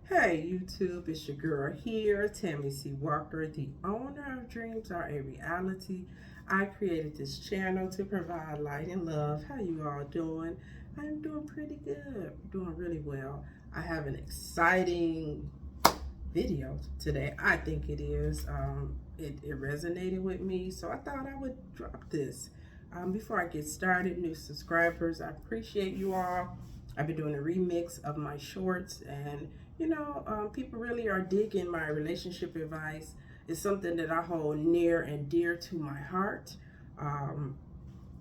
Hey YouTube, it's your girl here, Tammy C. Walker, the owner of Dreams Are a Reality. I created this channel to provide light and love. How you all doing? I'm doing pretty good, doing really well. I have an exciting video today. I think it is. It resonated with me, so I thought I would drop this. Before I get started, new subscribers, I appreciate you all. I've been doing a remix of my shorts, and people really are digging my relationship advice. It's something that I hold near and dear to my heart. Um,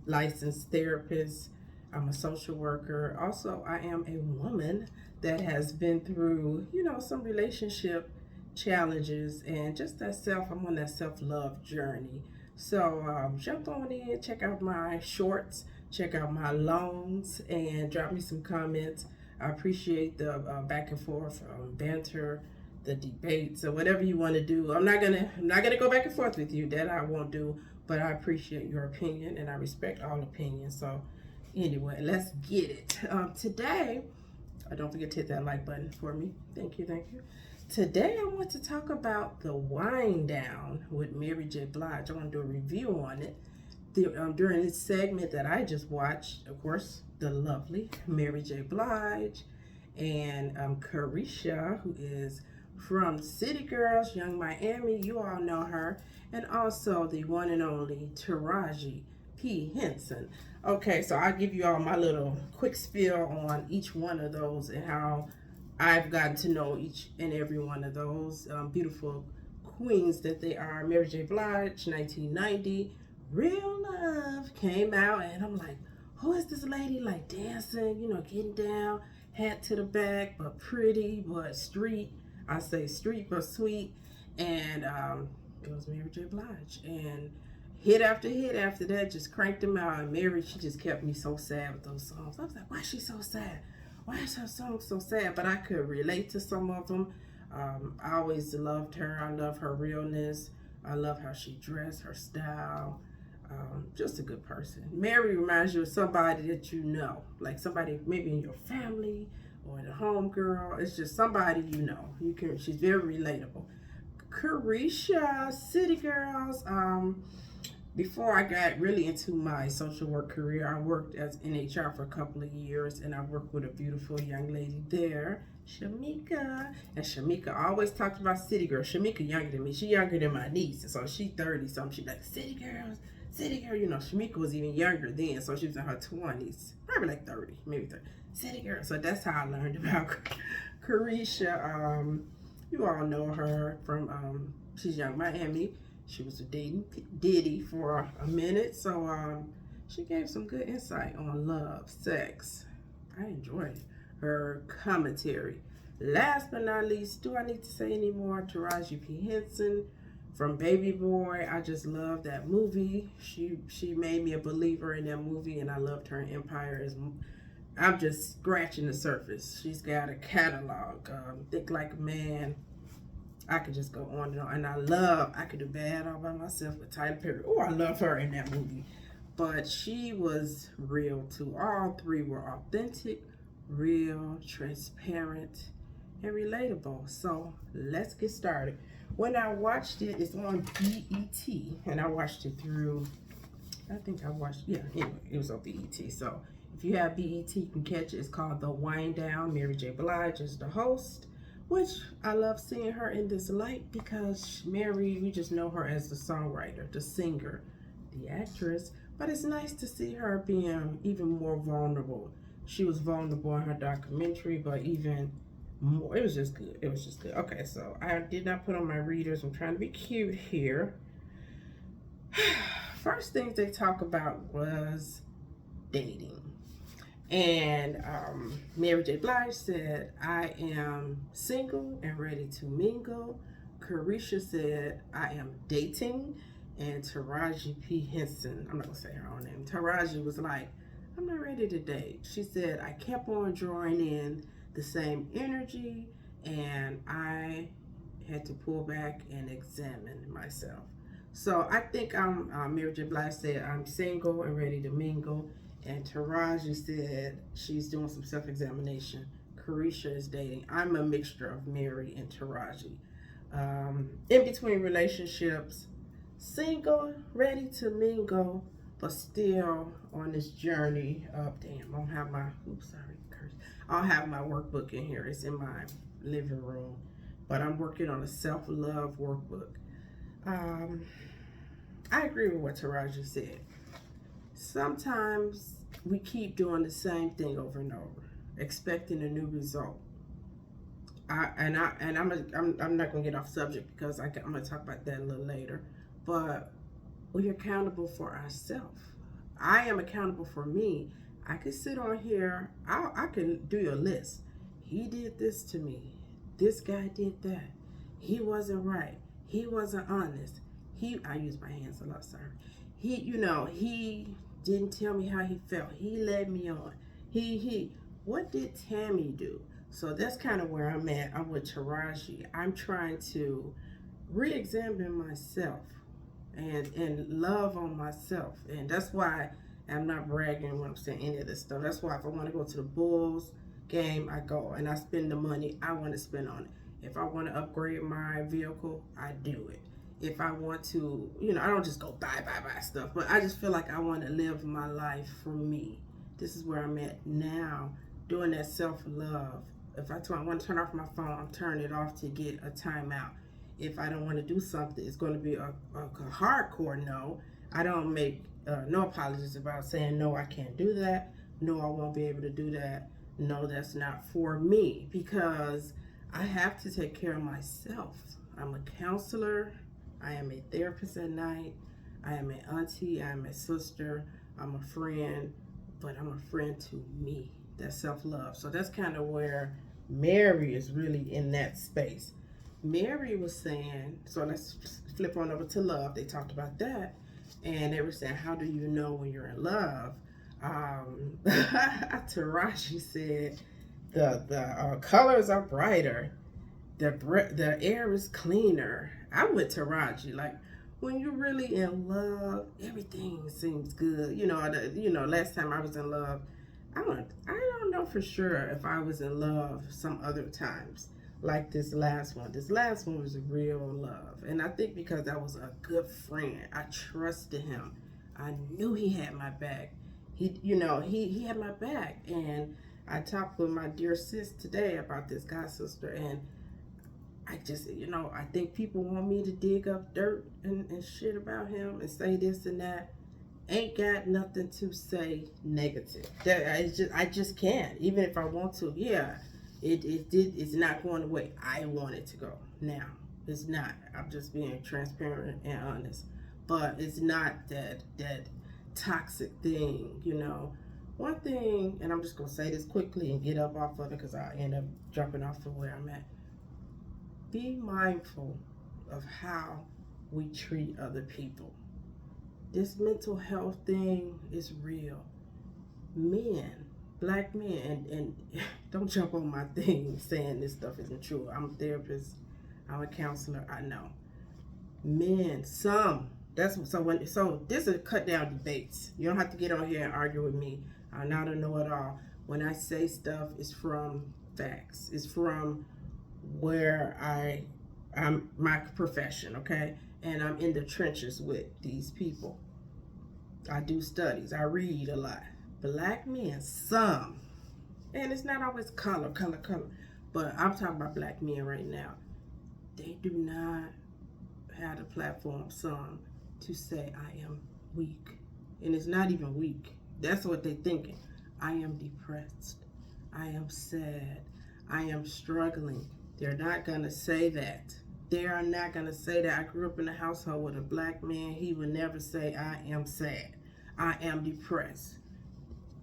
Licensed therapist. I'm a social worker. Also, I am a woman that has been through, some relationship challenges and just that I'm on that self-love journey. So jump on in, check out my shorts, check out my longs, and drop me some comments. I appreciate the back and forth banter, the debates, or whatever you want to do. I'm not gonna go back and forth with you. That I won't do. But I appreciate your opinion and I respect all opinions. So, anyway, let's get it. Today, don't forget to hit that like button for me. Thank you, thank you. Today, I want to talk about the wind down with Mary J. Blige. I want to do a review on it. During this segment that I just watched, of course, the lovely Mary J. Blige and Caresha, who is from City Girls, Young Miami. You all know her. And also the one and only Taraji P. Henson. Okay, so I'll give you all my little quick spiel on each one of those and how I've gotten to know each and every one of those beautiful queens that they are. Mary J. Blige, 1990. Real Love came out, and I'm like, who is this lady like dancing, getting down, hat to the back, but pretty, but street. I say street, but sweet. And it was Mary J. Blige. And hit after hit after that, just cranked them out. And Mary, she just kept me so sad with those songs. I was like, why is she so sad? Why is her song so sad? But I could relate to some of them. I always loved her. I love her realness. I love how she dressed, her style. Just a good person. Mary reminds you of somebody that you know, like somebody maybe in your family or in a home girl. It's just somebody you know. She's very relatable. Caresha, City Girls. Before I got really into my social work career, I worked as in HR for a couple of years, and I worked with a beautiful young lady there, Shamika. And Shamika always talked about City Girls. Shamika younger than me. She younger than my niece, and so she 30 something. She like City Girls, City Girl. Shamika was even younger then, so she was in her 20s, probably like 30, maybe 30. City Girl. So that's how I learned about Caresha. You all know her from she's Young Miami. She was dating Diddy for a minute, so she gave some good insight on love, sex. I enjoyed her commentary. Last but not least, do I need to say any more? Taraji P. Henson from Baby Boy. I just love that movie. She made me a believer in that movie, and I loved her in Empire. I'm just scratching the surface. She's got a catalog. Think Like a Man. I could just go on and on. And I could do Bad All By Myself with Tyler Perry. Oh, I love her in that movie. But she was real too. All three were authentic, real, transparent, and relatable. So let's get started. When I watched it, it's on BET. And I watched it through, anyway, it was on BET. So if you have BET, you can catch it. It's called The Wind Down. Mary J. Blige is the host, which I love seeing her in this light because Mary, we just know her as the songwriter, the singer, the actress, but it's nice to see her being even more vulnerable. She was vulnerable in her documentary, but even more, it was just good. It was just good. Okay, so I did not put on my readers. I'm trying to be cute here. First things they talk about was dating. And Mary J. Blige said, I am single and ready to mingle. Caresha said, I am dating. And Taraji P. Henson, I'm not going to say her own name, Taraji was like, I'm not ready to date. She said, I kept on drawing in the same energy and I had to pull back and examine myself. So I think Mary J. Blige said, I'm single and ready to mingle. And Taraji said she's doing some self-examination. Caresha is dating. I'm a mixture of Mary and Taraji. In between relationships, single, ready to mingle, but still on this journey of damn. I don't have my curse. I don't have my workbook in here. It's in my living room, but I'm working on a self-love workbook. Um, I agree with what Taraji said. Sometimes we keep doing the same thing over and over, expecting a new result. I'm not gonna get off subject because I'm gonna talk about that a little later. But we're accountable for ourselves. I am accountable for me. I could sit on here. I can do a list. He did this to me. This guy did that. He wasn't right. He wasn't honest. I use my hands a lot. Sorry. He didn't tell me how he felt. He led me on. He. What did Tammy do? So that's kind of where I'm at. I'm with Taraji. I'm trying to re-examine myself and love on myself. And that's why I'm not bragging when I'm saying any of this stuff. That's why if I want to go to the Bulls game, I go and I spend the money I want to spend on it. If I want to upgrade my vehicle, I do it. If I want to, I don't just go buy stuff, but I just feel like I want to live my life for me. This is where I'm at now, doing that self-love. If I want to turn off my phone, I'm turning it off to get a timeout. If I don't want to do something, it's going to be a hardcore no. I don't make no apologies about saying, no, I can't do that. No, I won't be able to do that. No, that's not for me, because I have to take care of myself. I'm a counselor. I am a therapist at night. I am an auntie. I am a sister. I'm a friend, but I'm a friend to me. That's self-love. So that's kind of where Mary is really in that space. Mary was saying, so let's flip on over to love. They talked about that. And they were saying, how do you know when you're in love? Taraji said, the colors are brighter. The air is cleaner. I'm with Taraji. Like, when you're really in love, everything seems good. Last time I was in love, I don't know for sure if I was in love some other times like this last one. This last one was real love. And I think because I was a good friend, I trusted him. I knew he had my back. He had my back. And I talked with my dear sis today about this god sister, and I just, I think people want me to dig up dirt and shit about him and say this and that. Ain't got nothing to say negative. I just can't. Even if I want to, yeah. It's not going the way I want it to go. Now, it's not. I'm just being transparent and honest. But it's not that toxic thing, One thing, and I'm just going to say this quickly and get up off of it because I end up jumping off of where I'm at. Be mindful of how we treat other people. This mental health thing is real. Men, black men, and don't jump on my thing saying this stuff isn't true. I'm a therapist. I'm a counselor. I know. Men, some. So this is cut down debates. You don't have to get on here and argue with me. I'm not a know-it-all. When I say stuff, it's from facts. It's from where I'm my profession, okay? And I'm in the trenches with these people. I do studies. I read a lot. Black men, some, and it's not always color, but I'm talking about black men right now. They do not have the platform, some, to say I am weak. And it's not even weak. That's what they're thinking. I am depressed. I am sad. I am struggling. They're not going to say that. They are not going to say that. I grew up in a household with a black man. He would never say, I am sad. I am depressed.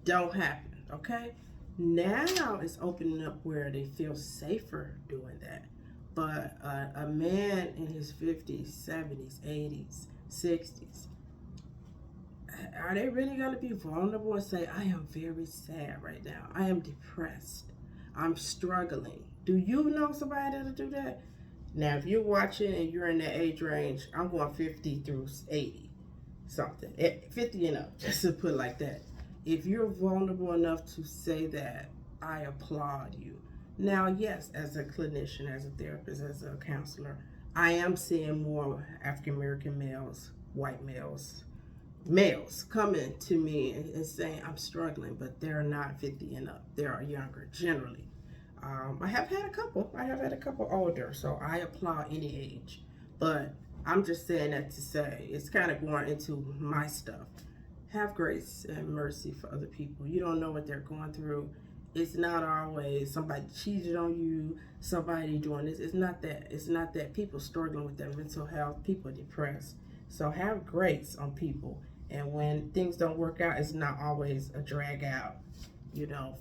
Don't happen, okay? Now it's opening up where they feel safer doing that. But a man in his 50s, 70s, 80s, 60s, are they really going to be vulnerable and say, I am very sad right now. I am depressed. I'm struggling. Do you know somebody that'll do that? Now, if you're watching and you're in that age range, I'm going 50 through 80 something. 50 and up, just to put it like that. If you're vulnerable enough to say that, I applaud you. Now, yes, as a clinician, as a therapist, as a counselor, I am seeing more African American males, white males coming to me and saying I'm struggling, but they're not 50 and up. They are younger generally. I have had a couple. I have had a couple older, so I applaud any age. But I'm just saying that to say it's kind of going into my stuff. Have grace and mercy for other people. You don't know what they're going through. It's not always somebody cheated on you, somebody doing this. It's not that. It's not that. People struggling with their mental health, people depressed. So have grace on people. And when things don't work out, it's not always a drag out,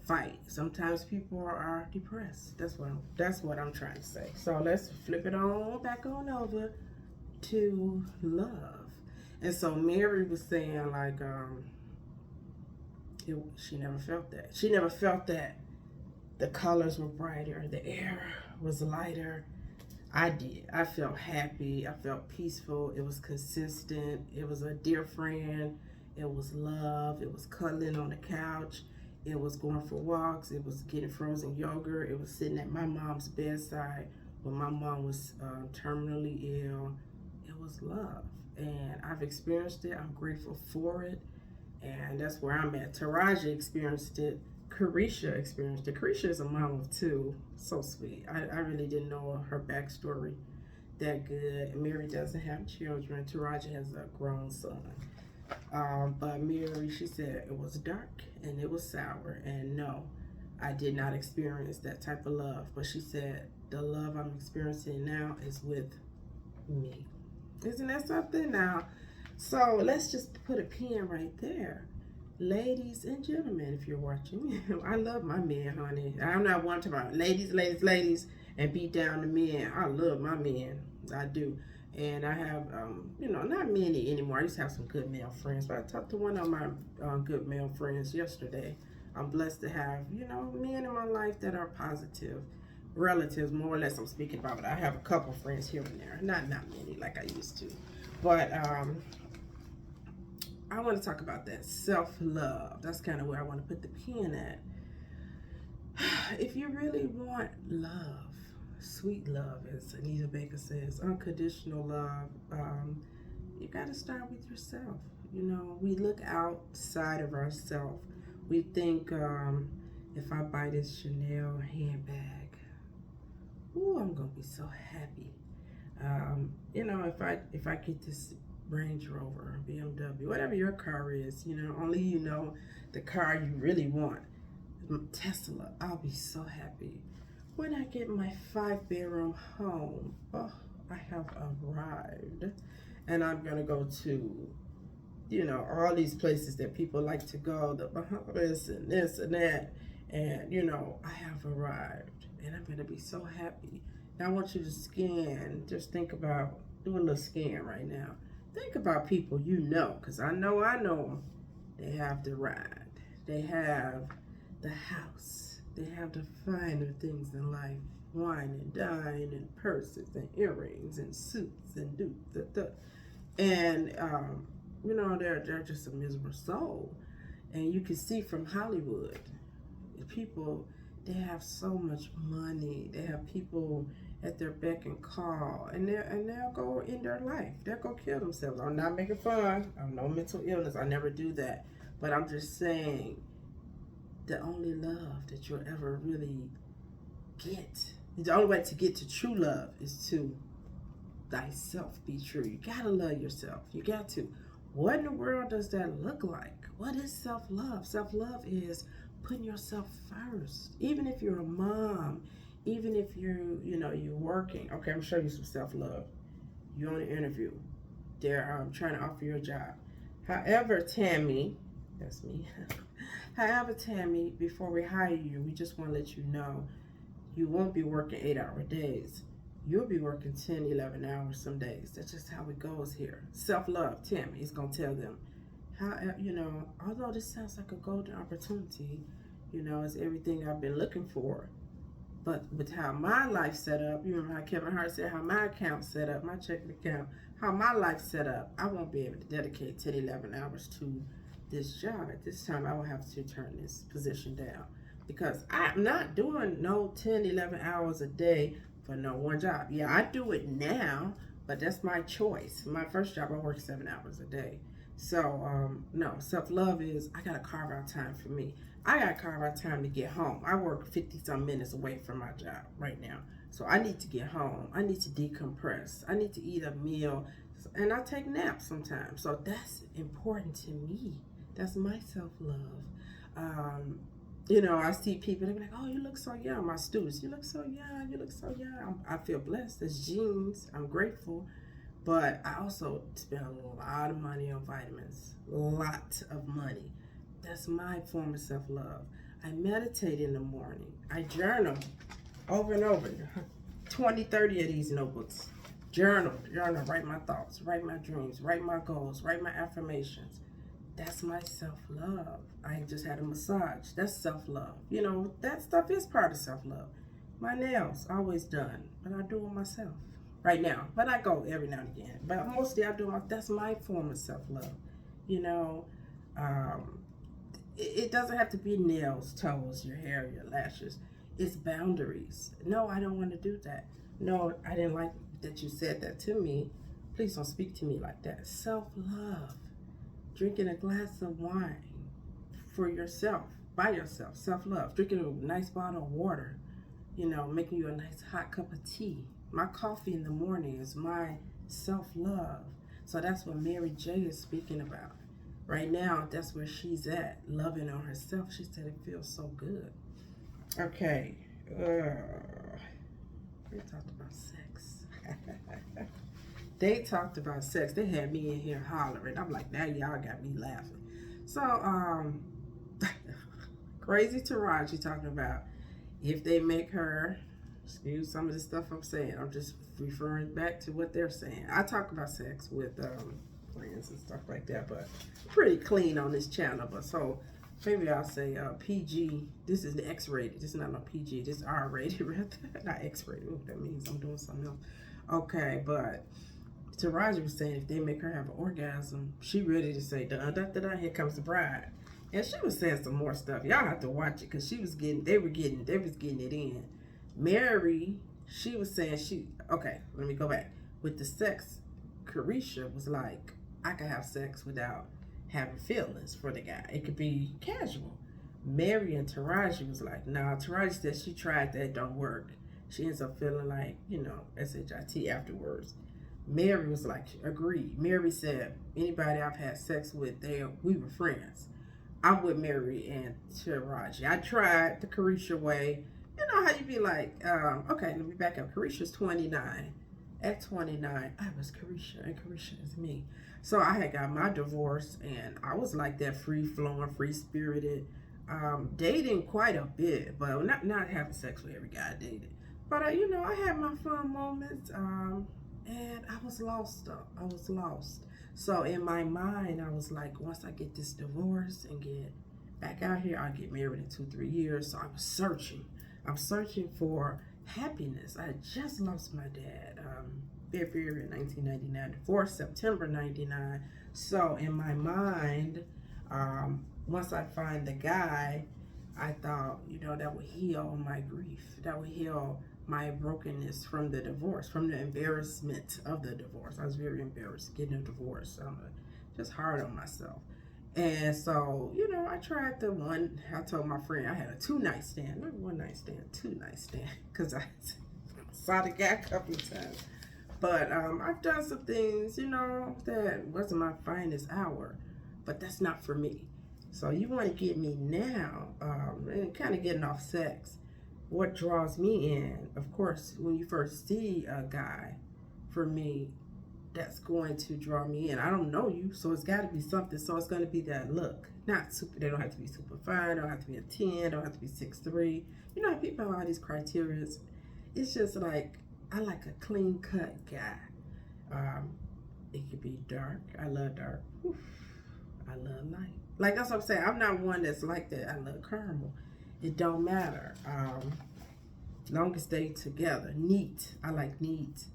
fight. Sometimes people are depressed. That's what I'm trying to say. So let's flip it on back on over to love. And so Mary was saying like she never felt that. She never felt that the colors were brighter, the air was lighter. I did. I felt happy. I felt peaceful. It was consistent. It was a dear friend. It was love. It was cuddling on the couch. It was going for walks. It was getting frozen yogurt. It was sitting at my mom's bedside when my mom was terminally ill. It was love. And I've experienced it. I'm grateful for it. And that's where I'm at. Taraji experienced it. Caresha experienced it. Caresha is a mom of two. So sweet. I really didn't know her backstory that good. Mary doesn't have children. Taraji has a grown son. But Mary, she said it was dark and it was sour. And no, I did not experience that type of love. But she said the love I'm experiencing now is with me. Isn't that something? Now, so let's just put a pin right there. Ladies and gentlemen, if you're watching, I love my men, honey. I'm not one to about ladies, and beat down the men. I love my men. I do. And I have, not many anymore. I used to have some good male friends, but I talked to one of my good male friends yesterday. I'm blessed to have, men in my life that are positive. Relatives, more or less, I'm speaking about, but I have a couple friends here and there. Not many like I used to. But, I want to talk about that self-love. That's kind of where I want to put the pin at. If you really want love, sweet love, as Anita Baker says, unconditional love, you got to start with yourself. We look outside of ourselves. We think, if I buy this Chanel handbag, ooh, I'm going to be so happy. If I get this Range Rover, BMW, whatever your car is, only the car you really want. Tesla, I'll be so happy. When I get my 5-bedroom home, oh, I have arrived. And I'm gonna go to, all these places that people like to go, the Bahamas and this and that. And, I have arrived. And I'm gonna be so happy. Now I want you to just think about, do a little scan right now. Think about people because I know them. They have the ride. They have the house. They have the finer things in life. Wine and dine and purses and earrings and suits and and they're just a miserable soul. And you can see from Hollywood, people, they have so much money. They have people at their beck and call, and they'll go in their life. They'll go kill themselves. I'm not making fun. I'm no mental illness. I never do that. But I'm just saying, the only love that you'll ever really get, the only way to get to true love is to thyself be true. You gotta love yourself. You got to. What in the world does that look like? What is self-love? Self-love is putting yourself first. Even if you're a mom, even if you're working. Okay, I'm gonna show you some self-love. You're on an interview. They're trying to offer you a job. However, Tammy, that's me. However, Tammy, before we hire you, we just want to let you know you won't be working 8-hour days. You'll be working 10, 11 hours some days. That's just how it goes here. Self-love, Tammy is going to tell them. Although this sounds like a golden opportunity, it's everything I've been looking for. But with how my life set up, you remember how Kevin Hart said how my account set up, my checking account, how my life set up, I won't be able to dedicate 10, 11 hours to this job. At this time, I will have to turn this position down. because I'm not doing no 10, 11 hours a day for no one job. Yeah, I do it now, but that's my choice. My first job, I work 7 hours a day. So, no, self love is I gotta carve out time for me. I gotta carve out time to get home. I work 50 some minutes away from my job right now. So I need to get home. I need to decompress. I need to eat a meal. And I take naps sometimes. So that's important to me. That's my self love. Um, I see people, they be like, oh, you look so young. My students, you look so young. You look so young. I feel blessed. It's genes. I'm grateful. But I also spend a lot of money on vitamins. A lot of money. That's my form of self love. I meditate in the morning. I journal over and over. 20, 30 of these notebooks. Journal, write my thoughts, write my dreams, write my goals, write my affirmations. That's my self-love. I just had a massage. That's self-love. That stuff is part of self-love. My nails, always done, but I do them myself right now. But I go every now and again. But mostly I do that's my form of self-love. You know, um, it doesn't have to be nails, toes, your hair, your lashes. It's boundaries. No, I don't want to do that. No, I didn't like that you said that to me. Please don't speak to me like that. Self-love. Drinking a glass of wine for yourself, by yourself. Self-love. Drinking a nice bottle of water. Making you a nice hot cup of tea. My coffee in the morning is my self-love. So that's what Mary J is speaking about. Right now, that's where she's at, loving on herself. She said it feels so good. Okay. They talked about sex. They talked about sex. They had me in here hollering. I'm like, now y'all got me laughing. So, Crazy Taraji talking about if they make her, excuse some of the stuff I'm saying. I'm just referring back to what they're saying. I talk about sex with friends and stuff like that, but pretty clean on this channel. But so maybe I'll say PG. This is the X-rated. This is not no PG. This is R-rated, rather. Not X-rated. What that means? I'm doing something else. Okay, but Taraji was saying if they make her have an orgasm, she ready to say, da da da da. Here comes the bride. And she was saying some more stuff. Y'all have to watch it because they was getting it in. Mary, she was saying okay, let me go back. With the sex, Caresha was like, I could have sex without having feelings for the guy. It could be casual. Mary and Taraji was like, nah, Taraji said she tried that, don't work. She ends up feeling like, SHIT afterwards. Mary was like, agreed. Mary said, anybody I've had sex with, we were friends. I'm with Mary and Taraji. I tried the Caresha way. You know how you be like, okay, let me back up. Caresha's 29. At 29, I was Caresha, and Caresha is me. So I had got my divorce, and I was like that free-flowing, free-spirited, dating quite a bit, but not having sex with every guy I dated. But, I had my fun moments, and I was lost, though. I was lost. So in my mind, I was like, once I get this divorce and get back out here, I'll get married in 2-3 years. So I was searching. I'm searching for happiness. I had just lost my dad, February 1999, divorce September 99. So in my mind, once I find the guy, I thought, that would heal my grief. That would heal my brokenness from the divorce, from the embarrassment of the divorce. I was very embarrassed getting a divorce. I'm just hard on myself. And so, I tried the one. I told my friend I had a 2-night stand, not 1-night stand, 2-night stand, because I saw the guy a couple of times. But I've done some things, that wasn't my finest hour, but that's not for me. So you want to get me now, and kind of getting off sex. What draws me in, of course, when you first see a guy, for me, that's going to draw me in. I don't know you, so it's got to be something. So it's going to be that look. Not super. They don't have to be super fine. Don't have to be a 10. Don't have to be 6'3". You know how people have all these criteria. It's just like I like a clean cut guy. It could be dark. I love dark. Oof. I love light. Like that's what I'm saying. I'm not one that's like that. I love caramel. It don't matter. Long as they together. Neat. I like neat.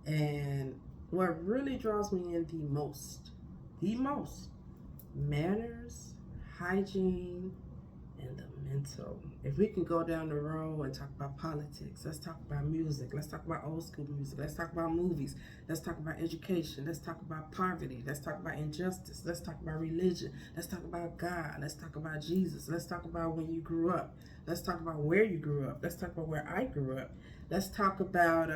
And what really draws me in the most, manners, hygiene, and the mental. If we can go down the road and talk about politics, let's talk about music, let's talk about old school music, let's talk about movies, let's talk about education, let's talk about poverty, let's talk about injustice, let's talk about religion, let's talk about God, let's talk about Jesus, let's talk about when you grew up, let's talk about where you grew up, let's talk about where I grew up, let's talk about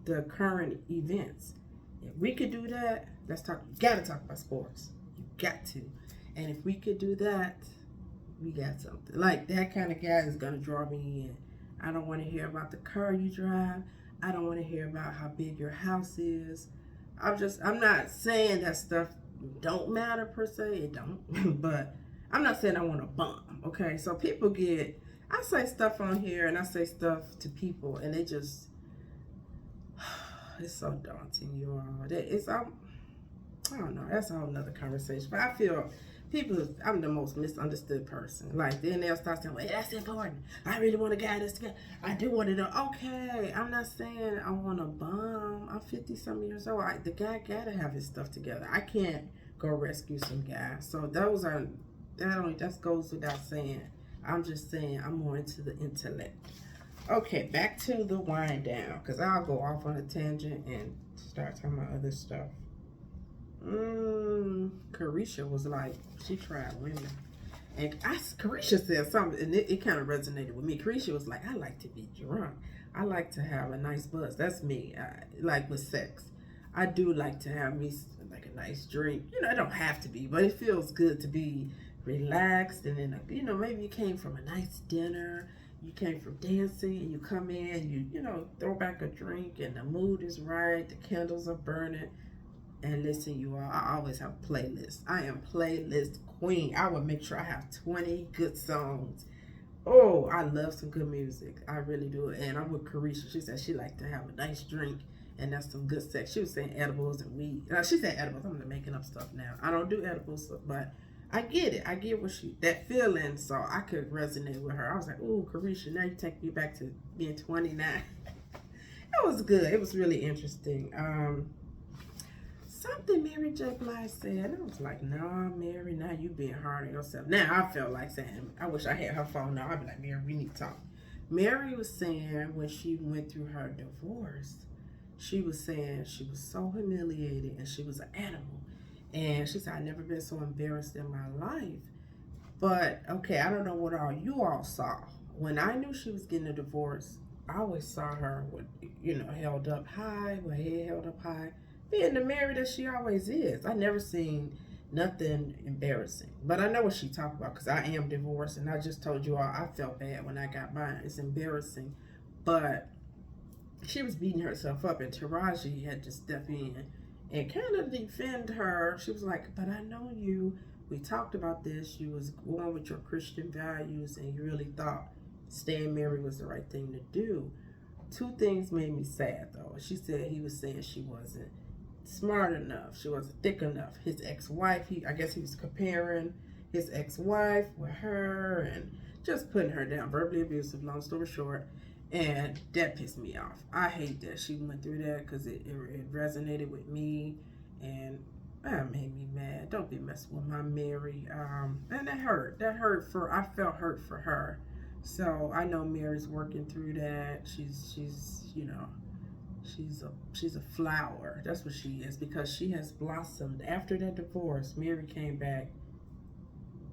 the current events. If we could do that, let's talk. You gotta talk about sports. You got to. And if we could do that, we got something. Like, that kind of guy is gonna draw me in. I don't want to hear about the car you drive. I don't want to hear about how big your house is. I'm not saying that stuff don't matter per se. It don't. But I'm not saying I want to bomb. Okay, so people I say stuff on here and I say stuff to people and they just, it's so daunting, you all. I don't know. That's a whole nother conversation. But I feel I'm the most misunderstood person. Like, then they'll start saying, well, that's important. I really want to guide this together. I do want to know. Okay, I'm not saying I want to bum. I'm 50-some years old. The guy got to have his stuff together. I can't go rescue some guy. So that goes without saying. I'm just saying I'm more into the intellect. Okay, back to the wind down, because I'll go off on a tangent and start talking about other stuff. Caresha was like, she tried women. And Caresha said something, and it kind of resonated with me. Caresha was like, I like to be drunk. I like to have a nice buzz. That's me. Like with sex. I do like to have me like a nice drink. You know, it don't have to be, but it feels good to be relaxed. And then, maybe you came from a nice dinner. You came from dancing and you come in, you throw back a drink and the mood is right, the candles are burning. And listen, you all, I always have playlists. I am playlist queen. I would make sure I have 20 good songs. Oh, I love some good music. I really do. And I'm with Caresha. She said she liked to have a nice drink and that's some good sex. She was saying edibles and weed. She said edibles. I'm making up stuff now. I don't do edibles, but I get it. I get that feeling, so I could resonate with her. I was like, ooh, Caresha, now you take me back to being 29. It was good. It was really interesting. Something Mary J. Blige said, and I was like, nah, Mary, now you being hard on yourself. Now I felt like saying, I wish I had her phone now. I'd be like, Mary, we need to talk. Mary was saying when she went through her divorce, she was saying she was so humiliated and she was an animal. And she said, I've never been so embarrassed in my life. But, okay, I don't know what all you all saw. When I knew she was getting a divorce, I always saw her with, held up high, with her head held up high, being the Mary that she always is. I never seen nothing embarrassing. But I know what she talked about because I am divorced. And I just told you all, I felt bad when I got mine. It's embarrassing. But she was beating herself up. And Taraji had to step in and kind of defend her. She was like, but I know you. We talked about this. You was going with your Christian values and you really thought staying married was the right thing to do. Two things made me sad, though. She said he was saying she wasn't smart enough. She wasn't thick enough. His ex-wife, I guess he was comparing his ex-wife with her and just putting her down. Verbally abusive, long story short. And that pissed me off. I hate that she went through that because it resonated with me and that made me mad. Don't be messing with my Mary. And that hurt. I felt hurt for her. So I know Mary's working through that. She's a flower. That's what she is because she has blossomed. After that divorce, Mary came back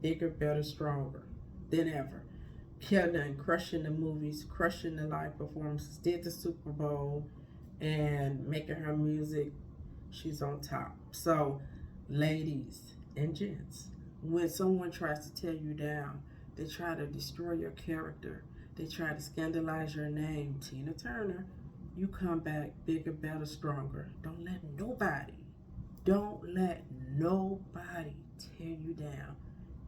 bigger, better, stronger than ever. Killing and crushing the movies, crushing the live performances, did the Super Bowl, and making her music, she's on top. So, ladies and gents, when someone tries to tear you down, they try to destroy your character, they try to scandalize your name, Tina Turner, you come back bigger, better, stronger. Don't let nobody tear you down.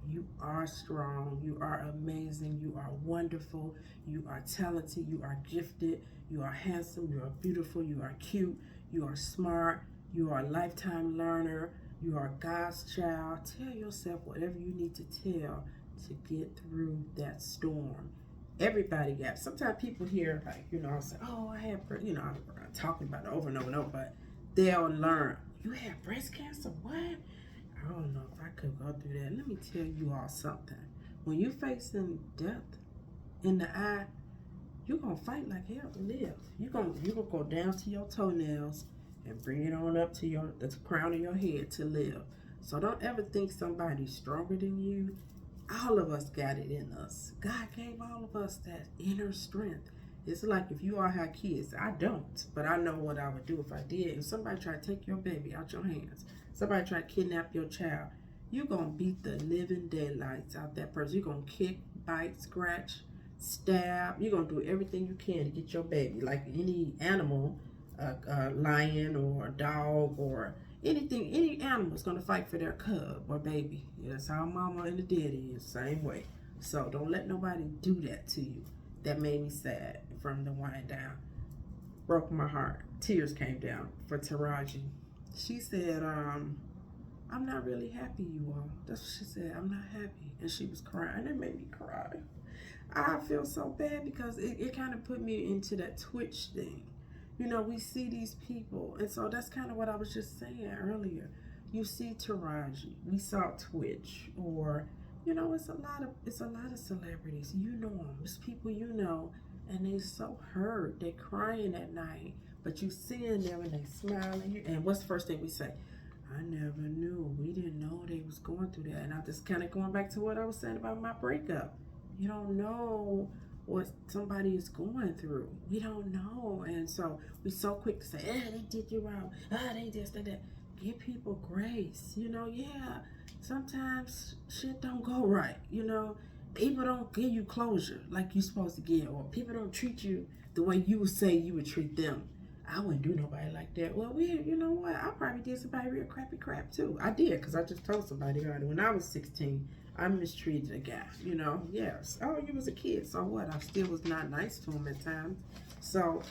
You are strong, you are amazing, you are wonderful, you are talented, you are gifted, you are handsome, you are beautiful, you are cute, you are smart, you are a lifetime learner, you are God's child. Tell yourself whatever you need to tell to get through that storm. Everybody got, sometimes people hear I say, oh, I have, I'm talking about it over and over and over, but they'll learn, you have breast cancer, what? I don't know if I could go through that. Let me tell you all something. When you facing death in the eye, you're gonna fight like hell to live. You're gonna go down to your toenails and bring it on up to the crown of your head to live. So don't ever think somebody's stronger than you. All of us got it in us. God gave all of us that inner strength. It's like if you all have kids, I don't, but I know what I would do if I did. If somebody try to take your baby out your hands, somebody try to kidnap your child, you're going to beat the living daylights out that person. You're going to kick, bite, scratch, stab. You're going to do everything you can to get your baby. Like any animal, a lion or a dog or anything, any animal is going to fight for their cub or baby. Yeah, that's how mama and the daddy is, same way. So don't let nobody do that to you. That made me sad from the wind down. Broke my heart. Tears came down for Taraji. She said, I'm not really happy, you all. That's what she said. I'm not happy. And she was crying. It made me cry. I feel so bad because it kind of put me into that Twitch thing. You know, we see these people. And so that's kind of what I was just saying earlier. You see Taraji. We saw Twitch. Or, you know, it's a lot of celebrities. You know them. It's people you know. And they so hurt. They crying at night. But you seeing them and they smiling. And what's the first thing we say? I never knew. We didn't know they was going through that. And I just kind of going back to what I was saying about my breakup. You don't know what somebody is going through. We don't know. And so we so quick to say, they did you wrong. They this, they that. Give people grace. You know, yeah. Sometimes shit don't go right. You know, people don't give you closure like you're supposed to give. Or people don't treat you the way you would say you would treat them. I wouldn't do nobody like that. Well, you know what? I probably did somebody real crappy crap too. I did, because I just told somebody already. When I was 16, I mistreated a guy, you know? Yes. Oh, you was a kid, so what? I still was not nice to him at times. So,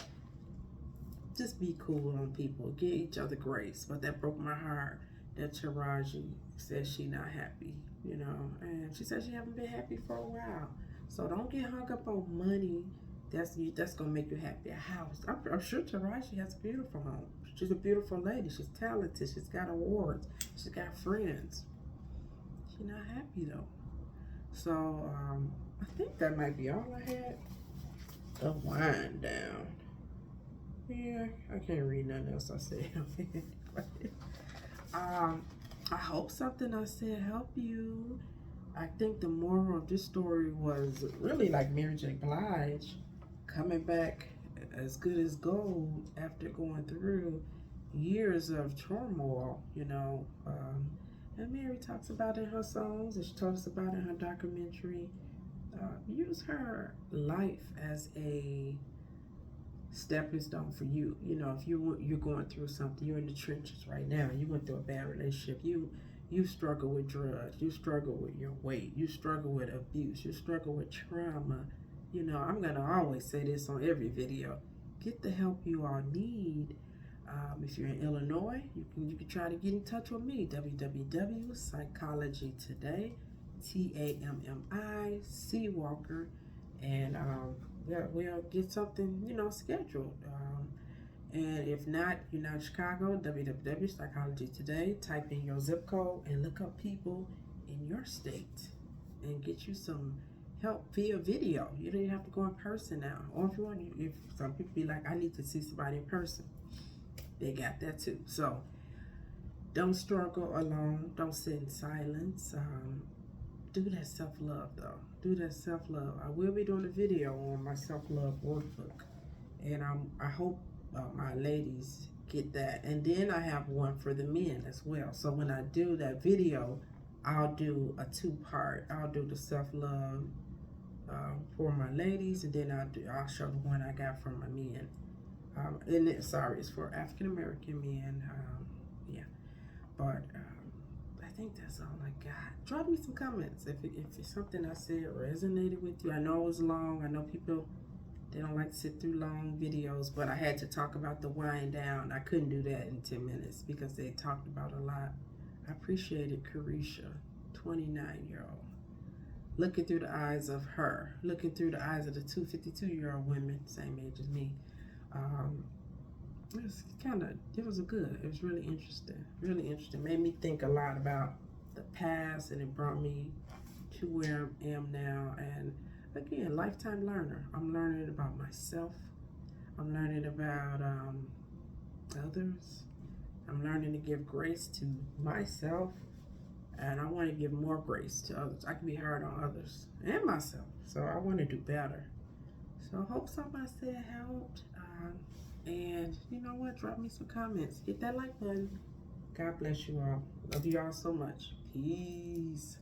just be cool on people. Give each other grace. But that broke my heart that Taraji says she not happy, you know? And she said she haven't been happy for a while. So, don't get hung up on money. That's gonna make you happy. A house. I'm sure Taraji has a beautiful home. She's a beautiful lady. She's talented. She's got awards. She's got friends. She's not happy though. So I think that might be all I had. The wind down. Yeah, I can't read nothing else I said. I hope something I said helped you. I think the moral of this story was really like Mary J. Blige coming back as good as gold after going through years of turmoil, you know. And Mary talks about it in her songs, and she told us about it in her documentary. Use her life as a stepping stone for you. You know, if you're going through something, you're in the trenches right now, you went through a bad relationship, you struggle with drugs, you struggle with your weight, you struggle with abuse, you struggle with trauma. You know, I'm going to always say this on every video. Get the help you all need. If you're in Illinois, you can try to get in touch with me. www.psychologytoday, TAMMI, Walker. And we'll get something, you know, scheduled. And if not, you're not in Chicago, www.psychologytoday. Type in your zip code and look up people in your state and get you some help via video. You don't even have to go in person now. Or if you want, if some people be like, I need to see somebody in person, they got that too. So don't struggle alone. Don't sit in silence. Do that self-love though. Do that self-love. I will be doing a video on my self-love workbook, and I hope my ladies get that. And then I have one for the men as well. So when I do that video, I'll do a two-part. I'll do the self-love for my ladies, and then I'll show the one I got from my men. It's for African American men. Yeah, but I think that's all I got. Drop me some comments if it's something I said resonated with you. I know it was long. I know people, they don't like to sit through long videos, but I had to talk about the wind down. I couldn't do that in 10 minutes because they talked about a lot. I appreciated Caresha, 29-year-old. Looking through the eyes of her, looking through the eyes of the 52-year-old women, same age as me. It was good. It was really interesting. Really interesting. Made me think a lot about the past, and it brought me to where I am now. And again, lifetime learner. I'm learning about myself. I'm learning about others. I'm learning to give grace to myself, and I want to give more grace to others. I can be hard on others and myself, so I want to do better. So I hope somebody said helped. And you know what? Drop me some comments. Hit that like button. God bless you all. Love you all so much. Peace.